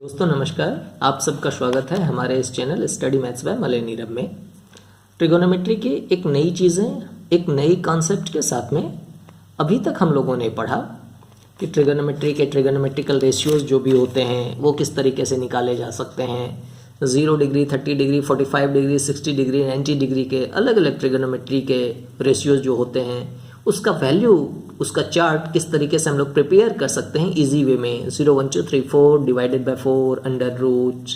दोस्तों नमस्कार, आप सबका स्वागत है हमारे इस channel study maths by Malay Nirav में। ट्रिगोनोमेट्री की एक नई चीज़ें, एक नई कॉन्सेप्ट के साथ में अभी तक हम लोगों ने पढ़ा कि ट्रिगोनोमेट्री के ट्रिगोनोमेट्रिकल रेशियोज जो भी होते हैं वो किस तरीके से निकाले जा सकते हैं। 0 degree, 30 degree, 45 degree, 60 degree, 90 degree के अलग अलग ट्रिगोनोमेट्री के रेशियोज जो होते हैं उसका वैल्यू, उसका चार्ट किस तरीके से हम लोग प्रिपेयर कर सकते हैं इजी वे में। 0 1 2 3 4 divided by 4 under root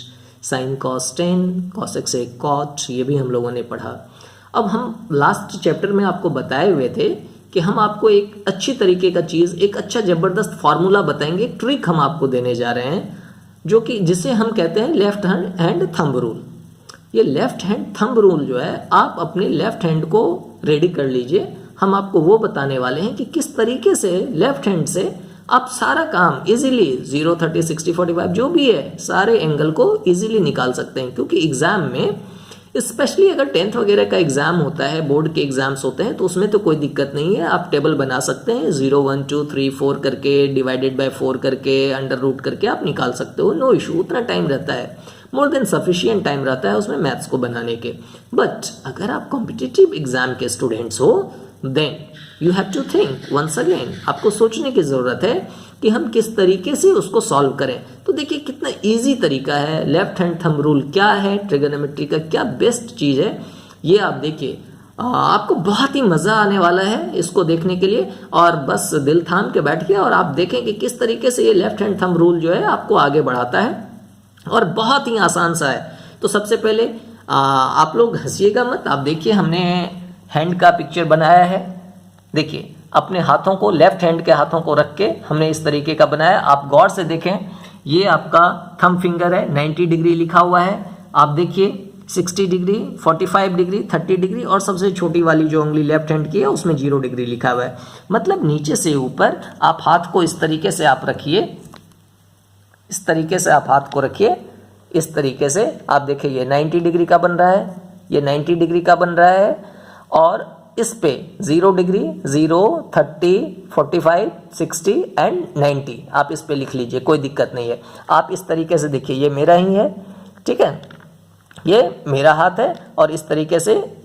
sine cos 10 cos x a cot, ये भी हम लोगों ने पढ़ा। अब हम लास्ट चैप्टर में आपको बताए हुए थे कि हम आपको एक अच्छी तरीके का चीज़, एक अच्छा ज़बरदस्त फार्मूला बताएंगे, एक ट्रिक हम आपको देने जा रहे हैं जो कि जिसे हम कहते हैं लेफ्ट हैंड थंब रूल। ये लेफ्ट हैंड थंब रूल जो है, आप अपने लेफ्ट हैंड को रेडी कर लीजिए। हम आपको वो बताने वाले हैं कि किस तरीके से लेफ्ट हैंड से आप सारा काम इजीली 0 30 60 45 जो भी है सारे एंगल को इजीली निकाल सकते हैं। क्योंकि एग्जाम में, स्पेशली अगर 10th वगैरह का एग्जाम होता है, बोर्ड के एग्जाम्स होते हैं, तो उसमें तो कोई दिक्कत नहीं है। आप टेबल बना सकते हैं, 0 1 2 3 4 करके, डिवाइडेड बाय 4 करके, अंडर रूट करके आप निकाल सकते हो, नो इशू। उतना टाइम रहता है, मोर देन सफिशिएंट टाइम रहता है उसमें मैथ्स को बनाने के। बट अगर आप कॉम्पिटिटिव एग्जाम के स्टूडेंट्स हो, then you have to think once again. आपको सोचने की जरूरत है कि हम किस तरीके से उसको सॉल्व करें। तो देखिए कितना इजी तरीका है। लेफ्ट हैंड थंब रूल क्या है, ट्रिगोनोमेट्री का क्या बेस्ट चीज़ है, ये आप देखिए। आपको बहुत ही मज़ा आने वाला है इसको देखने के लिए। और बस दिल थाम के बैठिए और आप देखें कि किस तरीके से ये लेफ्ट हैंड थंब रूल जो है आपको आगे बढ़ाता है, और बहुत ही आसान सा है। तो सबसे पहले आप लोग हंसिएगा मत। आप देखिए, हमने हैंड का पिक्चर बनाया है। देखिए अपने हाथों को, लेफ्ट हैंड के हाथों को रख के हमने इस तरीके का बनाया। आप गौर से देखें, ये आपका थंब फिंगर है, 90 डिग्री लिखा हुआ है। आप देखिए 60 डिग्री, 45 डिग्री, 30 डिग्री, और सबसे छोटी वाली जो उंगली लेफ्ट हैंड की है उसमें 0 डिग्री लिखा हुआ है। मतलब नीचे से ऊपर आप हाथ को इस तरीके से आप रखिए, इस तरीके से आप हाथ को रखिए, इस तरीके से आप देखिए ये 90 डिग्री का बन रहा है, ये 90 डिग्री का बन रहा है। और इस पे 0 डिग्री, 0, 30, 45, 60 एंड 90 आप इस पे लिख लीजिए, कोई दिक्कत नहीं है। आप इस तरीके से देखिए, ये मेरा ही है, ठीक है, ये मेरा हाथ है, और इस तरीके से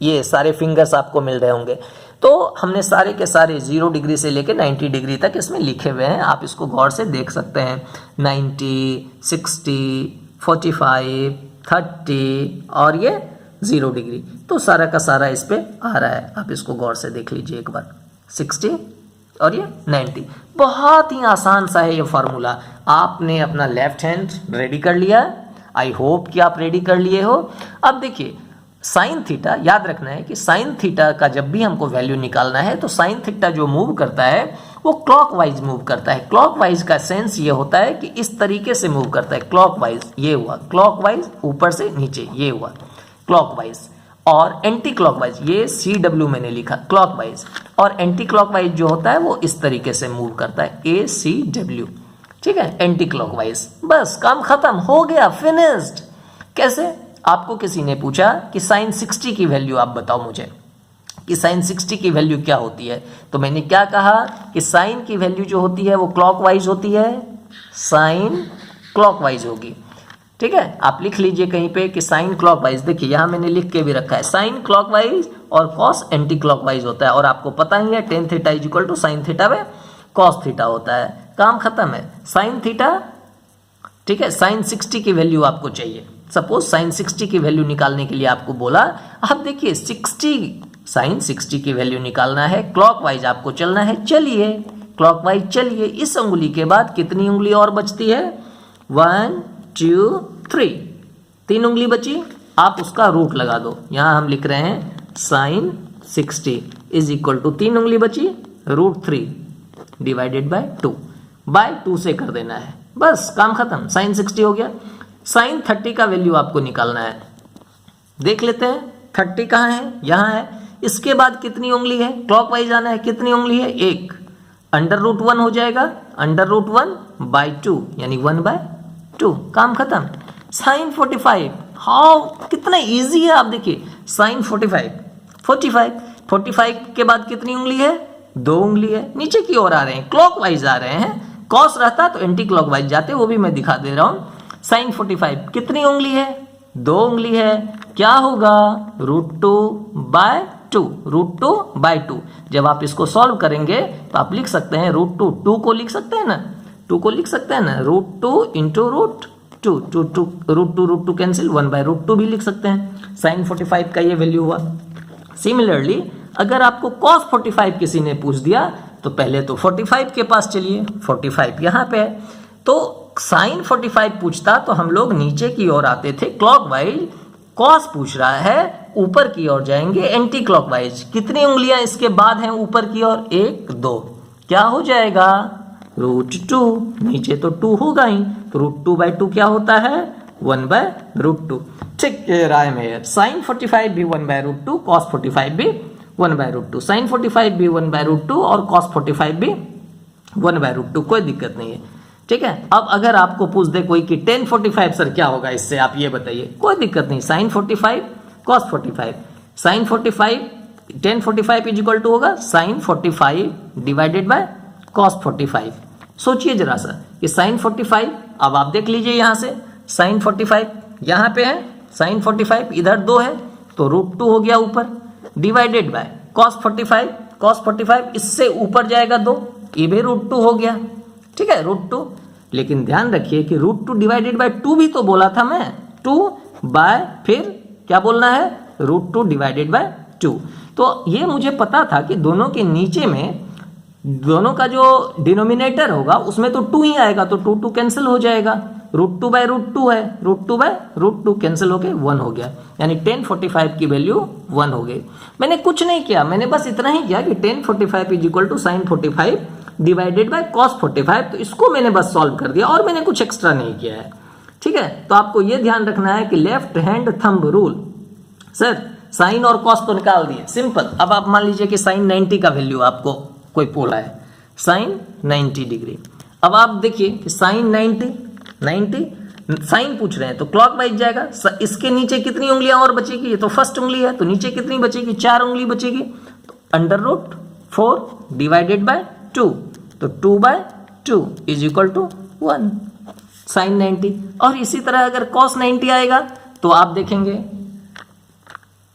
ये सारे फिंगर्स आपको मिल रहे होंगे। तो हमने सारे के सारे 0 डिग्री से लेकर 90 डिग्री तक इसमें लिखे हुए हैं। आप इसको गौर से देख सकते हैं, 90, 60, 45, 30 और ये 0 डिग्री। तो सारा का सारा इस पे आ रहा है। आप इसको गौर से देख लीजिए एक बार, 60 और ये 90। बहुत ही आसान सा है ये फार्मूला। आपने अपना लेफ्ट हैंड रेडी कर लिया, आई होप कि आप रेडी कर लिए हो। अब देखिए साइन थीटा, याद रखना है कि साइन थीटा का जब भी हमको वैल्यू निकालना है तो साइन थीटा जो मूव करता है वो क्लॉकवाइज मूव करता है। क्लॉकवाइज का सेंस ये होता है कि इस तरीके से मूव करता है। क्लॉकवाइज ये हुआ, क्लॉकवाइज ऊपर से नीचे ये हुआ क्लॉकवाइज, और एंटी क्लॉकवाइज ये CW मैंने लिखा क्लॉकवाइज, और एंटी क्लॉकवाइज जो होता है वो इस तरीके से मूव करता है, ACW, ठीक है, एंटी क्लॉकवाइज। बस काम खत्म हो गया, फिनिश्ड। कैसे? आपको किसी ने पूछा कि साइन 60 की वैल्यू आप बताओ मुझे, कि साइन 60 की वैल्यू क्या होती है। तो मैंने क्या कहा कि साइन की वैल्यू जो होती है वो क्लॉकवाइज होती है, साइन क्लॉकवाइज होगी, ठीक है। आप लिख लीजिए कहीं पे कि साइन क्लॉकवाइज। देखिए यहाँ मैंने लिख के भी रखा है, साइन क्लॉकवाइज और कॉस एंटी क्लॉकवाइज होता है। और आपको पता ही है tan theta is equal to sine theta में कॉस थीटा होता है। काम खत्म है। साइन थीटा, ठीक है, साइन 60 की वैल्यू आपको चाहिए। सपोज साइन 60 की वैल्यू निकालने के लिए आपको बोला, आप देखिए 60, साइन 60 की वैल्यू निकालना है, क्लॉकवाइज आपको चलना है, चलिए क्लॉकवाइज चलिए। इस उंगली के बाद कितनी उंगली और बचती है? 1 2 3, 3 उंगली बची। आप उसका रूट लगा दो। यहाँ हम लिख रहे हैं साइन 60 इज इक्वल टू 3 उंगली बची, √3 डिवाइडेड बाय 2 से कर देना है। बस काम खत्म, साइन 60 हो गया। साइन 30 का वैल्यू आपको निकालना है। देख लेते हैं 30 कहाँ है, यहाँ है। इसके बाद कितनी उंगली है, क्लॉकवाइज आना है, कितनी उंगली है? 1, √1 हो जाएगा, √1/2 यानी 1/2। काम खत्म। साइन 45, हाउ, कितना इजी है। आप देखिए साइन 45 के बाद कितनी उंगली है? 2 उंगली है। नीचे की ओर आ रहे हैं, क्लॉकवाइज आ रहे हैं, कॉस रहता तो एंटी क्लॉकवाइज जाते, वो भी मैं दिखा दे रहा हूँ। साइन 45 कितनी उंगली है? 2 उंगली है। क्या होगा? √2/2, √2/2। जब आप इसको सॉल्व करेंगे तो आप लिख सकते हैं √2 को लिख सकते हैं ना, 2 को लिख सकते हैं ना, √2 इंटू √2, √2 कैंसिल, 1/√2 भी लिख सकते हैं। साइन 45 का ये वैल्यू हुआ। सिमिलरली अगर आपको कॉस 45 किसी ने पूछ दिया तो पहले तो 45 के पास चलिए, 45 यहाँ पे है, तो साइन 45 पूछता तो हम लोग नीचे की ओर आते थे क्लॉकवाइज, कॉस पूछ रहा है ऊपर की ओर जाएंगे एंटी क्लॉकवाइज। कितनी उंगलियां इसके बाद हैं ऊपर की ओर? 1 2, क्या हो जाएगा? √2, नीचे तो 2 होगा ही, तो √2/2 क्या होता है? 1/√2। ठीक राय में साइन 45 भी 1/√2, कॉस 45 भी 1/√2, साइन 45 भी 1/√2 और कॉस 45 भी 1/√2, कोई दिक्कत नहीं है। ठीक है, अब अगर आपको पूछ दे कोई कि tan 45 सर क्या होगा इससे, आप ये बताइए, कोई दिक्कत नहीं, sine 45 cos 45, sine 45 tan 45 is equal to होगा साइन 45 डिवाइडेड बाय कॉस 45। सोचिए जरा सा कि साइन 45, अब आप देख लीजिए यहां से साइन 45 यहां पे है, साइन 45 इधर 2 है तो √2 हो गया ऊपर, डिवाइडेड बाय कॉस 45 इससे ऊपर जाएगा 2, ये भी √2 हो गया। ठीक है, √2, लेकिन ध्यान रखिए कि √2 डिवाइडेड बाय 2 भी तो बोला था मैं, 2 बाय फिर क्या बोलना है? √2 डिवाइडेड बाय 2। तो ये मुझे पता था कि दोनों के नीचे में दोनों का जो डिनोमिनेटर होगा उसमें तो 2 ही आएगा, तो 2 कैंसिल हो जाएगा, √2/√2 है, √2/√2 कैंसिल होके 1 हो गया, यानी tan 45 की वैल्यू 1 हो गई। मैंने कुछ नहीं किया, मैंने बस इतना ही किया कि tan 45 is equal to sine 45 divided by cos 45, तो इसको मैंने बस सॉल्व कर दिया और मैंने कुछ एक्स्ट्रा नहीं किया है। ठीक है, तो आपको यह ध्यान रखना है कि left hand thumb rule. Sir sine और कॉस तो निकाल दिए, सिंपल। अब आप मान लीजिए कि साइन 90 का वैल्यू आपको कोई बोला है, साइन 90 डिग्री। अब आप देखिए कि साइन 90 साइन पूछ रहे हैं तो क्लॉकवाइज जाएगा, इसके नीचे कितनी उंगलियां और बचेगी? ये तो फर्स्ट उंगली है, तो नीचे कितनी बचेगी? 4 उंगली बचेगी, तो √4 डिवाइडेड बाय 2, तो 2/2 इज इक्वल टू 1 साइन 90। और इसी तरह अगर कॉस 90 आएगा तो आप देखेंगे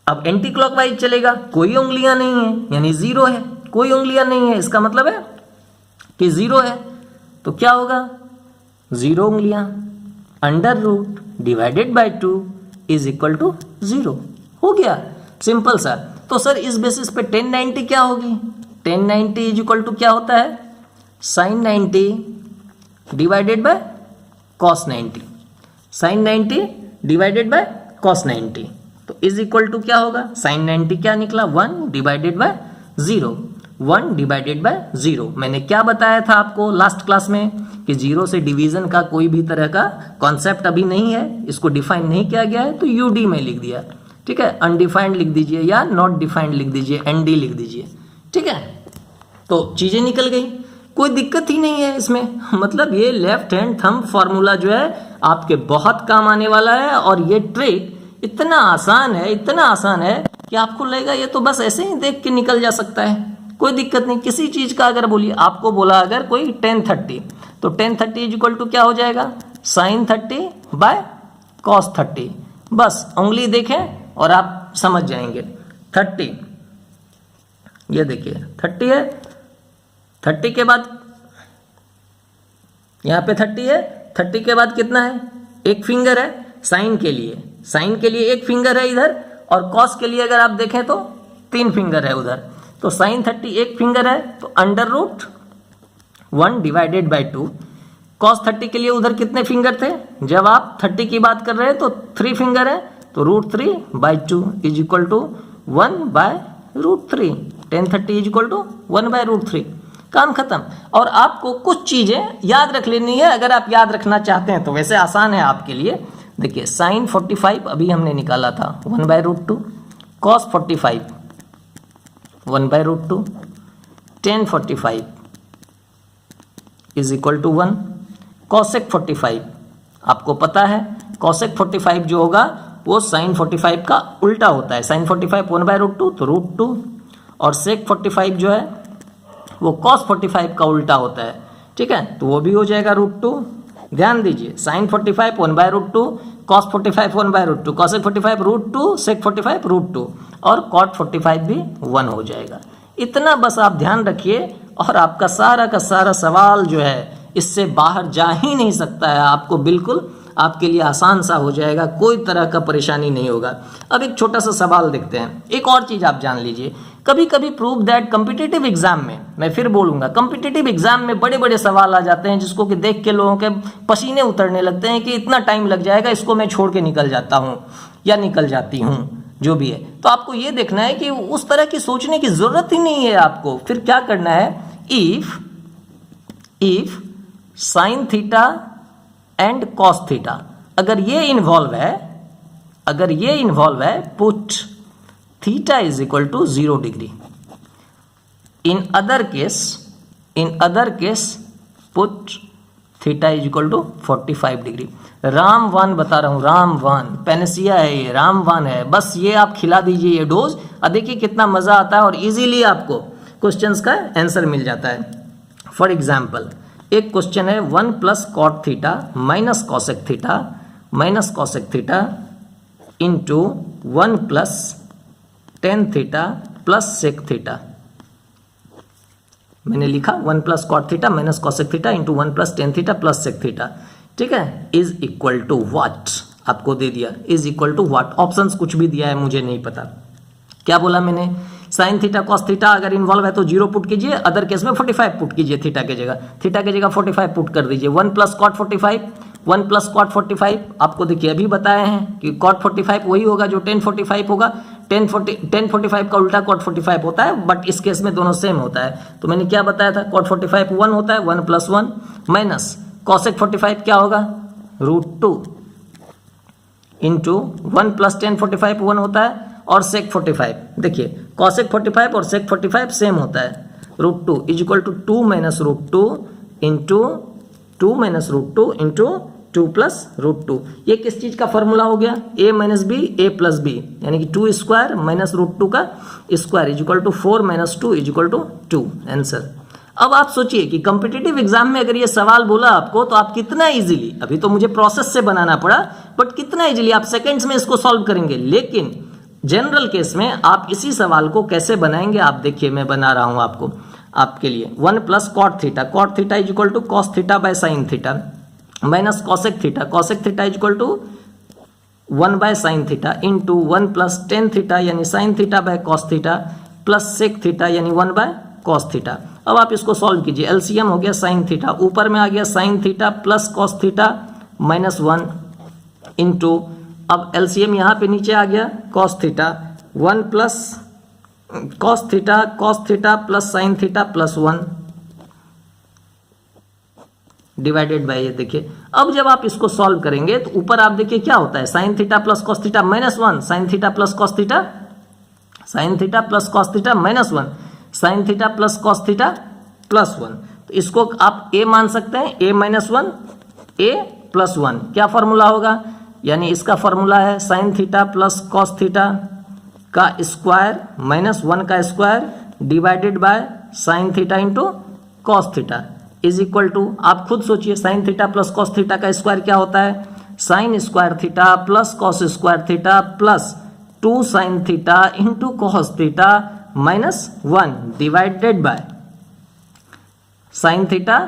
अब एंटी क्लॉकवाइज चलेगा, कोई उंगलियां नहीं है यानी 0 है, कोई उंगलियां नहीं है, इसका मतलब है कि 0 है, तो क्या होगा? 0 उंगलियां, √ divided by 2 is equal to 0 हो गया, सिंपल सा। तो सर इस बेसिस पे tan 90 क्या होगी? tan 90 इज इक्वल टू क्या होता है? Sine 90 divided by cos 90, sine 90 divided by cos 90, तो इज इक्वल टू क्या होगा? साइन 90 क्या निकला? 1 डिवाइडेड बाय 0, 1 डिवाइडेड बाय 0। मैंने क्या बताया था आपको लास्ट क्लास में कि 0 से डिवीजन का कोई भी तरह का कॉन्सेप्ट अभी नहीं है, इसको डिफाइन नहीं किया गया है, तो यूडी में लिख दिया। ठीक है, अनडिफाइंड लिख दीजिए या नॉट डिफाइंड लिख दीजिए, एनडी लिख दीजिए। ठीक है, तो चीजें निकल गई, कोई दिक्कत ही नहीं है इसमें। मतलब ये लेफ्ट हैंड थंब फॉर्मूला जो है आपके बहुत काम आने वाला है, और ये ट्रिक इतना आसान है, इतना आसान है कि आपको लगेगा ये तो बस ऐसे ही देख के निकल जा सकता है, कोई दिक्कत नहीं। किसी चीज का अगर बोलिए, आपको बोला अगर कोई tan 30, तो tan 30 इज इक्वल टू क्या हो जाएगा? साइन 30 बाय कॉस 30, बस उंगली देखें और आप समझ जाएंगे। 30, ये देखिए 30 है, 30 के बाद यहाँ पे 30 है, 30 के बाद कितना है? एक फिंगर है साइन के लिए, साइन के लिए एक फिंगर है इधर, और कॉस के लिए अगर आप देखें तो 3 फिंगर है उधर, तो साइन 30 एक फिंगर है, तो √1 डिवाइडेड बाय 2। कॉस 30 के लिए उधर कितने फिंगर थे? जब आप 30 की बात कर रहे हैं तो 3 फिंगर है, तो √3/2 is equal to 1/√3, tan 30 is equal to 1/√3, काम खत्म। और आपको कुछ चीजें याद रख लेनी है, अगर आप याद रखना चाहते हैं तो वैसे आसान है आपके लिए। देखिए साइन 45 अभी हमने निकाला था 1/√2, cos 45 1/√2, tan 45 is equal to 1, cosec 45 आपको पता है, कॉसेक 45 जो होगा वो साइन 45 का उल्टा होता है। साइन 45 1/√2 तो √2, और सेक 45 जो है वो कॉस 45 का उल्टा होता है, ठीक है, तो वो भी हो जाएगा √2। ध्यान दीजिए, sin 45 1/√2, cos 45 1/√2, cosec 45 √2, sec 45 √2 और cot 45 भी 1 हो जाएगा। इतना बस आप ध्यान रखिए और आपका सारा का सारा सवाल जो है इससे बाहर जा ही नहीं सकता है। आपको बिल्कुल आपके लिए आसान सा हो जाएगा, कोई तरह का परेशानी नहीं होगा। अब एक छोटा सा सवाल देखते हैं। एक और चीज़ आप जान लीजिए, कभी कभी प्रूव दैट कम्पिटिटिव एग्जाम में, मैं फिर बोलूँगा, कम्पिटिटिव एग्जाम में बड़े बड़े सवाल आ जाते हैं जिसको कि देख के लोगों के पसीने उतरने लगते हैं कि इतना टाइम लग जाएगा, इसको मैं छोड़ के निकल जाता हूँ या निकल जाती हूँ, जो भी है। तो आपको ये देखना है कि उस तरह की सोचने की ज़रूरत ही नहीं है आपको। फिर क्या करना है, if sine theta and cos theta, अगर ये इन्वॉल्व है, put theta is equal to 0 degree. In other case put theta is equal to 45 degree. रामवान बता रहा हूं, रामवान, पेनेसिया है ये, रामवान है। बस ये आप खिला दीजिए ये डोज, और देखिए कितना मजा आता है और इजीली आपको क्वेश्चंस का आंसर मिल जाता है। फॉर एग्जाम्पल, एक क्वेश्चन है 1 + cot theta minus cosec theta into 1 + tan theta plus sec theta. मैंने लिखा 1 + cot theta minus cosec theta into 1 + tan theta plus sec theta, ठीक है, इज इक्वल टू व्हाट, आपको दे दिया is equal to what. Options कुछ भी दिया है मुझे नहीं पता। क्या बोला मैंने, साइन थीटा कॉस थीटा अगर इन्वॉल्व है तो 0 पुट कीजिए, अदर केस में 45 पुट कीजिए थीटा के जगह 45 पुट कर दीजिए। 1 + cot 45, 1 + cot 45 आपको देखिए अभी बताए हैं कि cot 45 वही होगा जो tan 45 होगा। tan 45 का उल्टा cot 45 होता है, बट इस केस में दोनों सेम होता है। तो मैंने क्या बताया था, cot 45 1 होता है, 1 + 1 माइनस cosec 45 क्या होगा, √2 इंटू 1 + tan 45 1 होता है, और sec 45 देखिए cosec 45 और sec 45 सेम होता है, √2 is equal to 2 - √2 into 2 - √2 into 2 + √2। ये किस चीज का फॉर्मूला हो गया, a - b a + b, यानी कि 2² - √2 का square is equal to 4 - 2 is equal to 2 answer. अब आप सोचिए कि कॉम्पिटिटिव एग्जाम में अगर ये सवाल बोला आपको तो आप कितना इजीली, अभी तो मुझे प्रोसेस से बनाना पड़ा, बट कितना इजीली आप सेकंड्स में इसको सॉल्व करेंगे। लेकिन जनरल केस में आप इसी सवाल को कैसे बनाएंगे, आप देखिए मैं बना रहा हूं आपके लिए। 1 + cot theta is equal to cos theta by sin theta minus cosec theta is equal to 1/sin theta into 1 + tan theta यानी sin theta by cos theta plus sec theta यानी 1/cos थीटा। अब आप इसको solve कीजिए, LCM हो गया sin theta, ऊपर में आ गया sin theta plus cos theta minus 1 into, अब एलसीएम यहाँ पे नीचे आ गया cos theta 1 + cos theta plus sin theta plus 1 divided bye, ये देखिए। अब जब आप इसको सॉल्व करेंगे तो ऊपर आप देखिए क्या होता है, sin theta plus cos theta minus 1, sin theta plus cos theta minus 1, sin theta plus cos theta plus 1। तो इसको आप a मान सकते हैं, a - 1 a + 1, क्या फॉर्मूला होगा, यानी इसका फॉर्मूला है sin theta plus cos theta का स्क्वायर माइनस 1 का square divided by sin theta into cos theta is equal to, आप खुद सोचिए sin theta plus cos theta का स्क्वायर क्या होता है, sin² theta plus cos² theta plus 2 sin theta into cos theta minus 1 divided by sin theta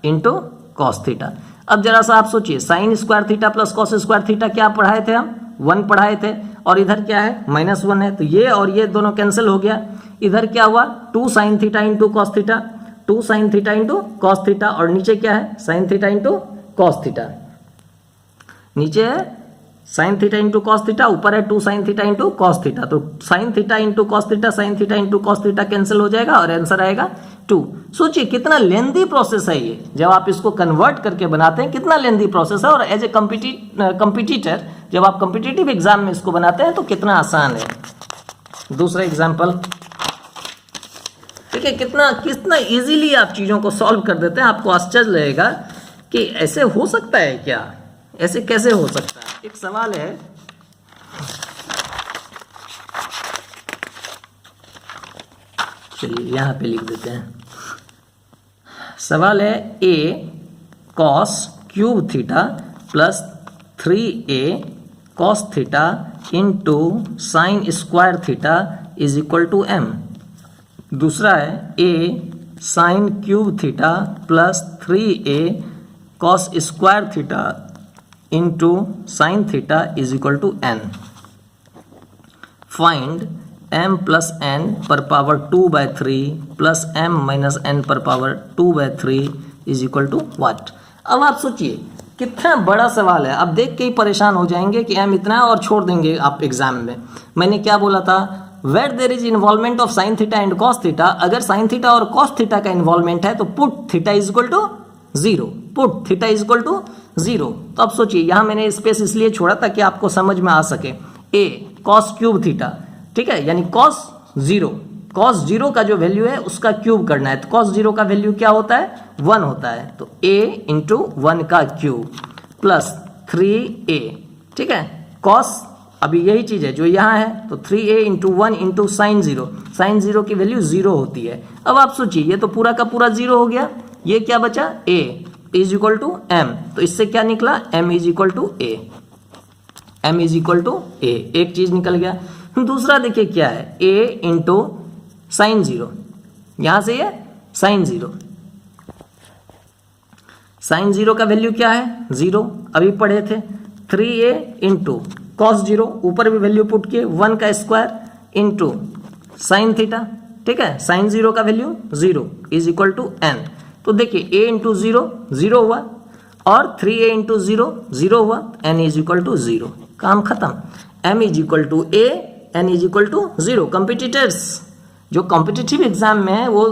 into cos theta. अब जरा सा आप सोचिए, sin² theta plus cos² theta क्या पढ़ाए थे हम, 1 पढ़ाए थे, और इधर क्या है -1 है, तो ये और ये दोनों कैंसिल हो गया। इधर क्या हुआ 2 sin theta into cos theta, 2 sin theta into cos theta, और नीचे क्या है sin theta into cos theta, नीचे है sin theta into cos theta, ऊपर है 2 sin theta into cos theta. तो sin theta into cos theta, sin theta into cos theta cancel हो जाएगा और आंसर आएगा 2। सोचिए कितना लेंदी प्रोसेस है ये, जब आप इसको कन्वर्ट करके बनाते हैं कितना लेंदी प्रोसेस है, और एज ए कंपिटिटर जब आप कॉम्पिटिटिव एग्जाम में इसको बनाते हैं तो कितना आसान है। दूसरा एग्जाम्पल देखिए, कितना इजीली आप चीज़ों को सॉल्व कर देते हैं। आपको आश्चर्य लगेगा कि ऐसे हो सकता है क्या, ऐसे कैसे हो सकता है। एक सवाल है, चलिए यहाँ पे लिख देते हैं, सवाल है a cos cube theta plus 3a cos theta into sine square theta is equal to m। दूसरा है a sine cube theta plus 3a cos square theta into sine theta is equal to n। Find m plus n पर power 2/3 plus m minus n पर power 2/3 is equal to what. अब आप सोचिए कितना बड़ा सवाल है। अब देख के ही परेशान हो जाएंगे कि m इतना है और छोड़ देंगे आप एग्जाम में। मैंने क्या बोला था, where there is involvement of sine theta and cos theta, अगर साइन थीटा और कॉस थीटा का इन्वॉल्वमेंट है तो put theta is equal to 0, put theta is equal to 0। तो अब सोचिए यहाँ मैंने स्पेस इसलिए छोड़ा ताकि आपको समझ में आ सके। a कॉस क्यूब थीटा, ठीक है, यानी कॉस 0 का जो वैल्यू है उसका क्यूब करना है। तो कॉस 0 का वैल्यू क्या होता है, 1 होता है। तो a इंटू 1 का क्यूब प्लस 3a, ठीक है, कॉस अभी यही चीज है जो यहाँ है, तो 3a इंटू 1 इंटू साइन 0 की वैल्यू 0 होती है। अब आप सोचिए ये तो पूरा का पूरा 0 हो गया, ये क्या बचा, a is equal to m। तो इससे क्या निकला, m is equal to a, m is equal to a, एक चीज निकल गया। दूसरा देखिए क्या है, a इंटू साइन 0, यहां से ये साइन 0, साइन 0 का वैल्यू क्या है 0, अभी पढ़े थे। 3a इंटू कॉस 0, ऊपर भी वैल्यू पुट किए 1 का स्क्वायर इंटू साइन थीटा, ठीक है, साइन 0 का value 0 is equal to n। तो देखिए a इंटू 0 0 हुआ और 3a इंटू 0 0 हुआ, n इज इक्वल टू 0, काम खत्म। m is equal to a, n is equal to 0। Competitors जो कॉम्पिटिटिव एग्जाम में है वो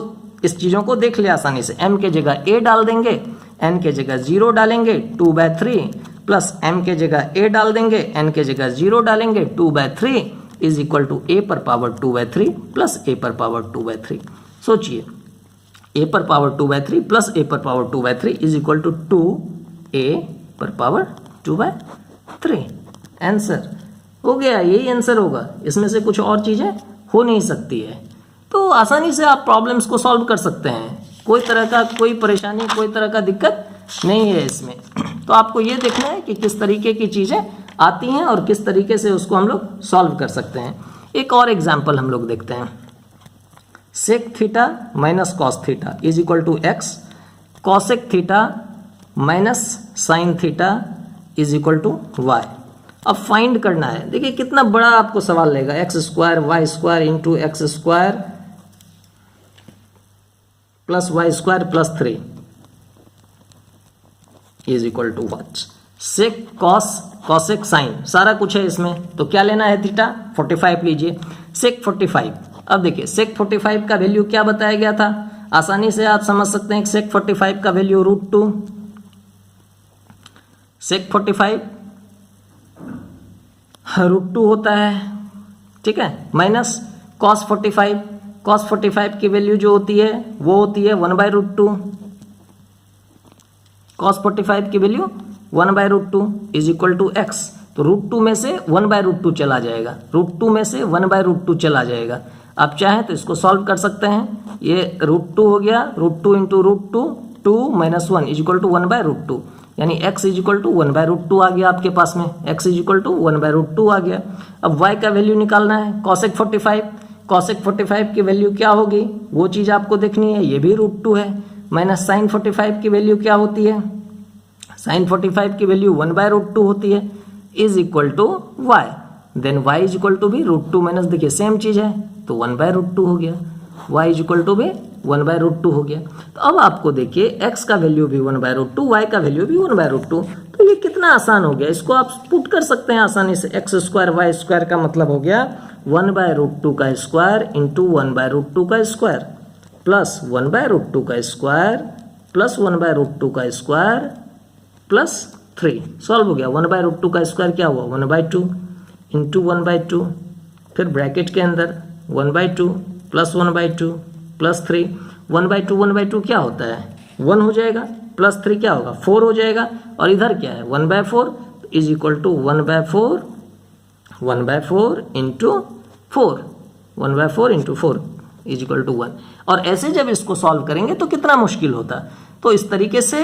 इस चीज़ों को देख ले आसानी से। m के जगह a डाल देंगे, n के जगह 0 डालेंगे 2/3 प्लस m के जगह a डाल देंगे, n के जगह 0 डालेंगे 2/3 इज इक्वल टू a पर पावर 2/3 प्लस a पर पावर 2/3। सोचिए a पर पावर 2/3 प्लस a पर power 2/3 is equal to 2a पर पावर 2/3। आंसर हो गया, यही आंसर होगा, इसमें से कुछ और चीज़ें हो नहीं सकती है। तो आसानी से आप प्रॉब्लम्स को सॉल्व कर सकते हैं, कोई तरह का कोई परेशानी, कोई तरह का दिक्कत नहीं है इसमें। तो आपको ये देखना है कि किस तरीके की चीज़ें आती हैं और किस तरीके से उसको हम लोग सॉल्व कर सकते हैं। एक और एग्जाम्पल हम लोग देखते हैं। Sec theta minus cos theta is equal to x, cosec theta minus sine theta is equal to y. अब फाइंड करना है, देखिए कितना बड़ा आपको सवाल लेगा, x square y square into x square plus y square plus 3 is equal to what. Sec cos cosec sine सारा कुछ है इसमें, तो क्या लेना है, थीटा 45 लीजिए। सेक 45, अब देखिए सेक 45 का वैल्यू क्या बताया गया था, आसानी से आप समझ सकते हैं। सेक 45 का वैल्यू √2, सेक 45 √2 होता है, ठीक है, माइनस कॉस 45, कॉस 45 की वैल्यू जो होती है वो होती है 1/√2, कॉस 45 की value 1/√2 is equal to x. तो √2 में से 1/√2 चला जाएगा, √2 में से 1/√2 चला जाएगा। आप चाहें तो इसको सॉल्व कर सकते हैं, ये √2 हो गया, √2 इंटू √2 2 - 1 इज इक्वल टू 1/√2, यानी x इज इक्वल टू 1/√2 आ गया आपके पास में, x इज इक्वल टू 1/√2 आ गया। अब y का वैल्यू निकालना है, कॉसेक 45, कॉसेक 45 की वैल्यू क्या होगी वो चीज़ आपको देखनी है, ये भी √2 है, माइनस साइन 45 की वैल्यू क्या होती है, साइन 45 की वैल्यू 1/√2 होती है, is equal to y, then y is equal to भी √2 माइनस, देखिए सेम चीज़ है तो 1/√2 हो गया, y इज इक्वल टू भी 1/√2 हो गया। तो अब आपको देखिए x का वैल्यू भी 1/√2, y का वैल्यू भी 1/√2, तो ये कितना आसान हो गया, इसको आप पुट कर सकते हैं आसानी से। एक्स स्क्वायर वाई स्क्वायर का मतलब हो गया 1/√2 का स्क्वायर इंटू 1/√2 का स्क्वायर प्लस 1/√2 का स्क्वायर प्लस 1/√2 का स्क्वायर प्लस 3, सॉल्व हो गया। 1/√2 का स्क्वायर क्या हुआ 1/2 इंटू 1/2, फिर ब्रैकेट के अंदर 1/2 प्लस 1/2 प्लस 3, 1/2 1/2 क्या होता है 1 हो जाएगा, प्लस 3 क्या होगा 4 हो जाएगा, और इधर क्या है 1/4 is equal to 1/4 into 4, 1/4 into 4 is equal to 1। और ऐसे जब इसको सॉल्व करेंगे तो कितना मुश्किल होता, तो इस तरीके से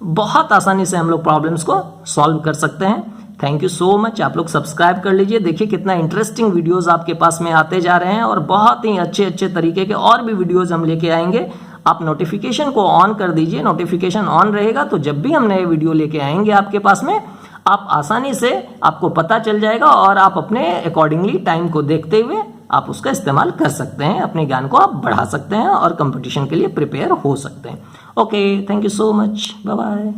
बहुत आसानी से हम लोग प्रॉब्लम्स को सॉल्व कर सकते हैं। Thank you so much. आप लोग सब्सक्राइब कर लीजिए। देखिए कितना इंटरेस्टिंग वीडियोस आपके पास में आते जा रहे हैं और बहुत ही अच्छे अच्छे तरीके के और भी वीडियोस हम लेके आएंगे। आप नोटिफिकेशन को ऑन कर दीजिए। नोटिफिकेशन ऑन रहेगा तो जब भी हम नए वीडियो लेके आएंगे आपके पास में, आप आसानी से आपको पता चल जाएगा और आप अपने अकॉर्डिंगली टाइम को देखते हुए आप उसका इस्तेमाल कर सकते हैं। अपने ज्ञान को आप बढ़ा सकते हैं और कंपटीशन के लिए प्रिपेयर हो सकते हैं। Okay, thank you so much. Bye bye.